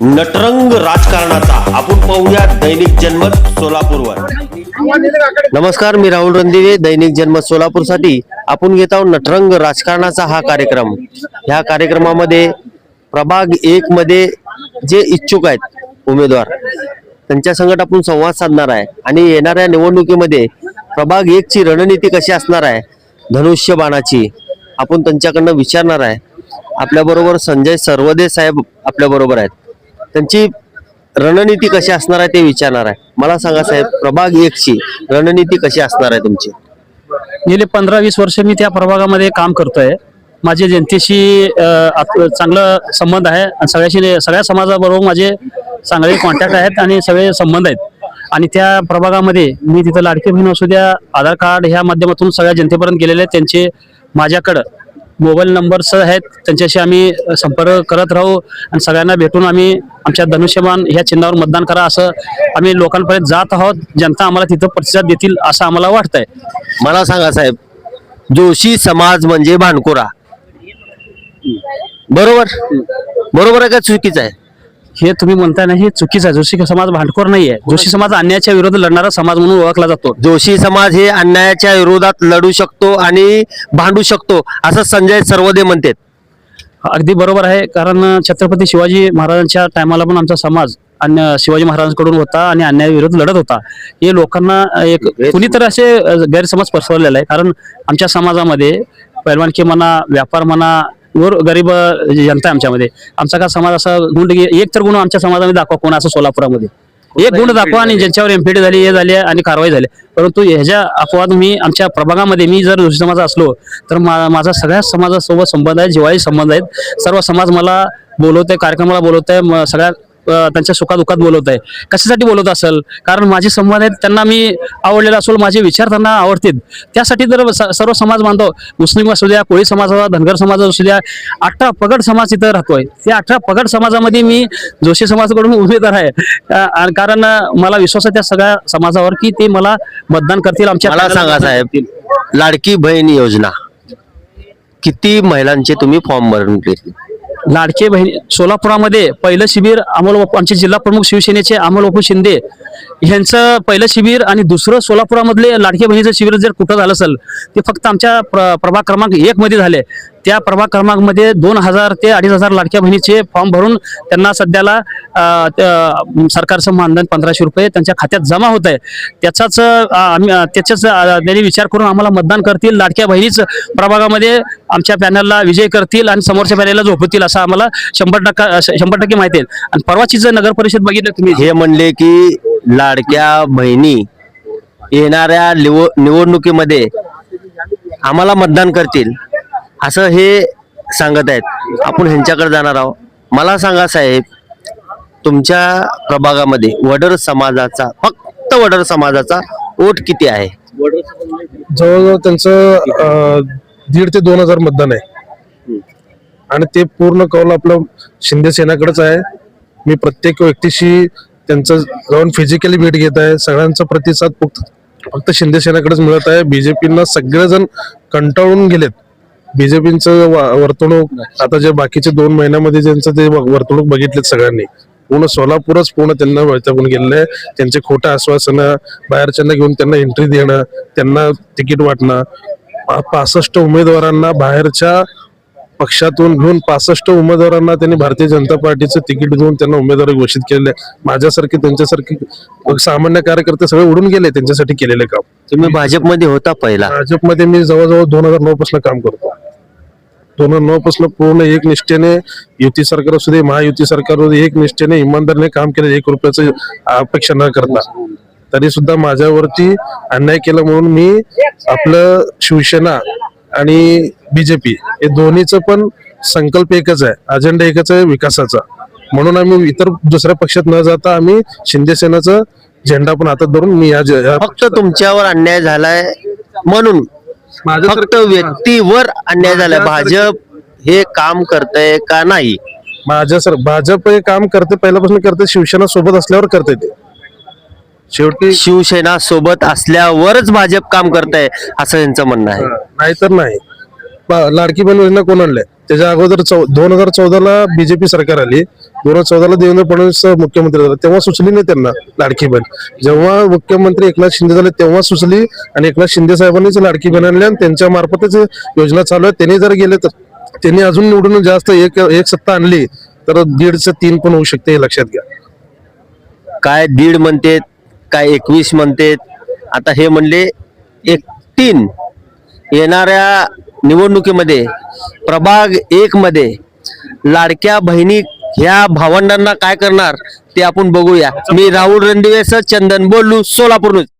नटरंग राजकारणाचा आपण पाहूया दैनिक जनमत सोलापूरवर। नमस्कार, मी राहुल रणदिवे, दैनिक जनमत सोलापूरसाठी आपण घेत आहोत नटरंग राजकारणाचा हा कार्यक्रम। ह्या कार्यक्रमामध्ये प्रभाग 1 मध्ये जे इच्छुक आहेत उमेदवार त्यांच्या संगत आपण संवाद साधणार आहे आणि येणाऱ्या निवडणुकीमध्ये प्रभाग 1 ची रणनीती कशी असणार आहे, धनुष्यबाणाची आपण त्यांच्याकडनं विचारणार आहे। आपल्या बरोबर संजय सरवदे साहेब आपल्या बरोबर आहेत, त्यांची रणनीती कशी असणार आहे ते विचारणार आहे। मला सांगा साहेब, प्रभाग 1 ची रणनीती कशी असणार आहे तुमची? गेले 15-20 वर्ष मी त्या प्रभागामध्ये काम करतोय। माझे जनतेशी चांगला संबंध आहे आणि सगळ्या समाजाबरोबर माझे चांगले कॉन्टॅक्ट आहेत आणि सगळे संबंध आहेत। आणि त्या प्रभागामध्ये मी तिथं लाडकी बहीण असू द्या, आधार कार्ड ह्या माध्यमातून सगळ्या जनतेपर्यंत गेलेले आहेत। त्यांचे माझ्याकडं मोबाईल नंबर्स आहेत, त्यांच्याशी आम्ही संपर्क करत राहू आणि सगळ्यांना भेटून आम्ही आमच्या धनुष्यबाण ह्या चिन्हावर मतदान करा असं आम्ही लोकांपर्यंत जात आहोत। जनता आम्हाला तिथं प्रतिसाद देतील असं आम्हाला वाटतंय। मला सांगा साहेब, जोशी समाज म्हणजे भानकोरा, बरोबर आहे का चुकीचं आहे? हे तुम्ही म्हणताय ना, हे चुकीचं आहे। जोशी समाज भांडखोर नाहीये। जोशी समाज अन्यायाच्या विरोधात लढणारा समाज म्हणून ओळखला जातो। जोशी समाज हे अन्यायाच्या विरोधात लढू शकतो आणि भांडू शकतो असं संजय सरवदे म्हणतात। अगदी बरोबर आहे, कारण छत्रपती शिवाजी महाराजांच्या टायमाला पण आमचा समाज आणि शिवाजी महाराजांकडून होता आणि अन्यायाविरोधात लढत होता। हे लोकांना एक कुणीतरी असे गैरसमज पसरवलेला आहे। कारण आमच्या समाजामध्ये पैलवानकी म्हणा, व्यापार म्हणा, गरीब जनता आमच्यामध्ये आमचा का समाज असा गुंड, एक तर गुण आमच्या समाजामध्ये दाखवा कोण असं सोलापुरामध्ये एक गुण दाखवा आणि ज्यांच्यावर एमपीडी झाली, हे झाली आणि कारवाई झाली। परंतु ह्याच्या अपवाद मी आमच्या प्रभागामध्ये मी जर जोशी समाज असलो तर माझा सगळ्या समाजासोबत संबंध आहे, जिव्हाळी संबंध आहेत। सर्व समाज मला बोलवतोय, कार्यक्रमाला बोलवतोय, सगळ्या त्यांच्या सुखादुखात बोलवत आहे। कशासाठी बोलवत असेल? कारण माझे संबंध आहेत, त्यांना मी आवडलेला असेल, माझे विचार त्यांना आवडतील, त्यासाठी जर सर्व समाज बांधव, मुस्लिम असू द्या, कोळी समाज असू द्या, धनगर समाज असू द्या, 18 पगड समाज इथं राहतोय। त्या 18 पगड समाजामध्ये मी जोशी समाजाकडून उमेदवार आहे, कारण मला विश्वास आहे त्या सगळ्या समाजावर की ते मला मतदान करतील। आमच्या मला सांगा साहेब, लाडकी बहीण योजना किती महिलांचे तुम्ही फॉर्म भरून घेतले? लाडके बहीण सोलापुरामध्ये पहिलं शिबिर अमोल बापू, आमचे जिल्हा प्रमुख शिवसेनेचे अमोल बापू शिंदे यांचं पहिलं शिबिर आणि दुसरं सोलापुरामधले लाडके बहिणीचं शिबिर जर कुठं झालं असेल ते फक्त आमच्या प्रभाग क्रमांक 1 मध्ये झाले। त्या प्रभाग क्रमांकमध्ये 2000 ते 2500 लाडक्या बहिणीचे फॉर्म भरून त्यांना सध्याला सरकारचं मानधन 1500 रुपये त्यांच्या खात्यात जमा होत आहे। त्याच्याच त्यांनी विचार करून आम्हाला मतदान करतील, लाडक्या बहिणीच प्रभागामध्ये आमच्या पॅनलला विजय करतील आणि समोरच्या पॅनलला झोपतील असं आम्हाला 100% माहिती आहे। आणि परवाची जर नगर परिषद बघितलं तुम्ही, हे म्हणले की लाडक्या बहिणी येणाऱ्या निवडणुकीमध्ये आम्हाला मतदान करतील असं हे सांगत आहेत। आपण ह्यांच्याकडे जाणार आहोत। मला सांगा साहेब, तुमच्या प्रभागामध्ये वडर समाजाचा, फक्त वडर समाजाचा वोट किती आहे? जवळजवळ त्यांचं 1,500 ते 2,000 मतदान आहे आणि ते पूर्ण कौल आपलं शिंदे सेनाकडेच आहे। मी प्रत्येक व्यक्तीशी त्यांचं जाऊन फिजिकली भेट घेत आहे। सगळ्यांचा प्रतिसाद फक्त शिंदे सेनाकडेच मिळत आहे। बीजेपीला सगळेजण कंटाळून गेलेत। बीजेपीचं वर्तणूक आता जे बाकीचे 2 महिन्यामध्ये ज्यांचं ते वर्तणूक बघितलेत सगळ्यांनी, पूर्ण सोलापूरच पूर्ण त्यांना वैतागून गेलेलं आहे। त्यांचे खोटं आश्वासनं, बाहेरच्यांना घेऊन त्यांना एंट्री देणं, त्यांना तिकीट वाटणं, 65 उमेदवारांना बाहेरच्या पक्षातून घेऊन 65 उमेदवारांना त्यांनी भारतीय जनता पार्टीचं तिकीट देऊन त्यांना उमेदवारी घोषित केलेले। माझ्यासारखे त्यांच्यासारखे सामान्य कार्यकर्ते सगळे उडून गेले त्यांच्यासाठी केलेले काम। तुम्ही भाजपमध्ये होता पहिला? भाजपमध्ये मी जवळजवळ 2009 पासून काम करतो। 2009 पासून पूर्ण एक निष्ठेने युती सरकार असू दे, महायुती सरकार एक निष्ठेने इमानदारीने काम केलं, 1 रुपयाचं अपेक्षा न करता। तरी सुद्धा माझ्यावरती अन्याय केला म्हणून मी आपलं शिवसेना आणि बीजेपी हे दोन्हीचं पण संकल्प एकच आहे, अजेंडा एकच आहे विकासाचा। म्हणून आम्ही इतर दुसऱ्या पक्षात न जाता आम्ही शिंदे सेनाचा झेंडा पण हातात धरून मी फक्त तुमच्यावर अन्याय झालाय म्हणून, फक्त व्यक्तीवर अन्याय झालाय, भाजप हे काम करतंय का नाही? भाजप हे काम करते, पहिल्यापासून करते, शिवसेना सोबत असल्यावर करते ते। शेवटी शिवसेना सोबत असल्यावरच भाजप काम करतंय असं यांचं म्हणणं आहे। नाहीतर नाही। लाडकी बहीण योजना कोण आणल्या? त्याच्या अगोदर 2014 ला बीजेपी सरकार आली, 2014ला देवेंद्र फडणवीस मुख्यमंत्री झाले तेव्हा सुचली नाही त्यांना लाडकी बहीण. जेव्हा मुख्यमंत्री एकनाथ शिंदे झाले तेव्हा सुचली आणि एकनाथ शिंदे साहेबांनीच लाडकी बहीण आणली आणि त्यांच्या मार्फतच योजना चालू आहे. त्यांनी जर गेले तर त्यांनी अजून निवडून जास्त एक सत्ता आणली तर 1.5 3 पण होऊ शकते हे लक्षात घ्या. काय 1.5 म्हणतेत, काय 21 म्हणतेत, आता हे म्हणले 3. येणाऱ्या निवडणुकीमध्ये प्रभाग 1 मध्ये लाडक्या बहिणी ह्या भावंडांना काय करणार ते आपण बघूया. मी राहुल रणदिवे, चंदन बोलू, सोलापूर न्यूज.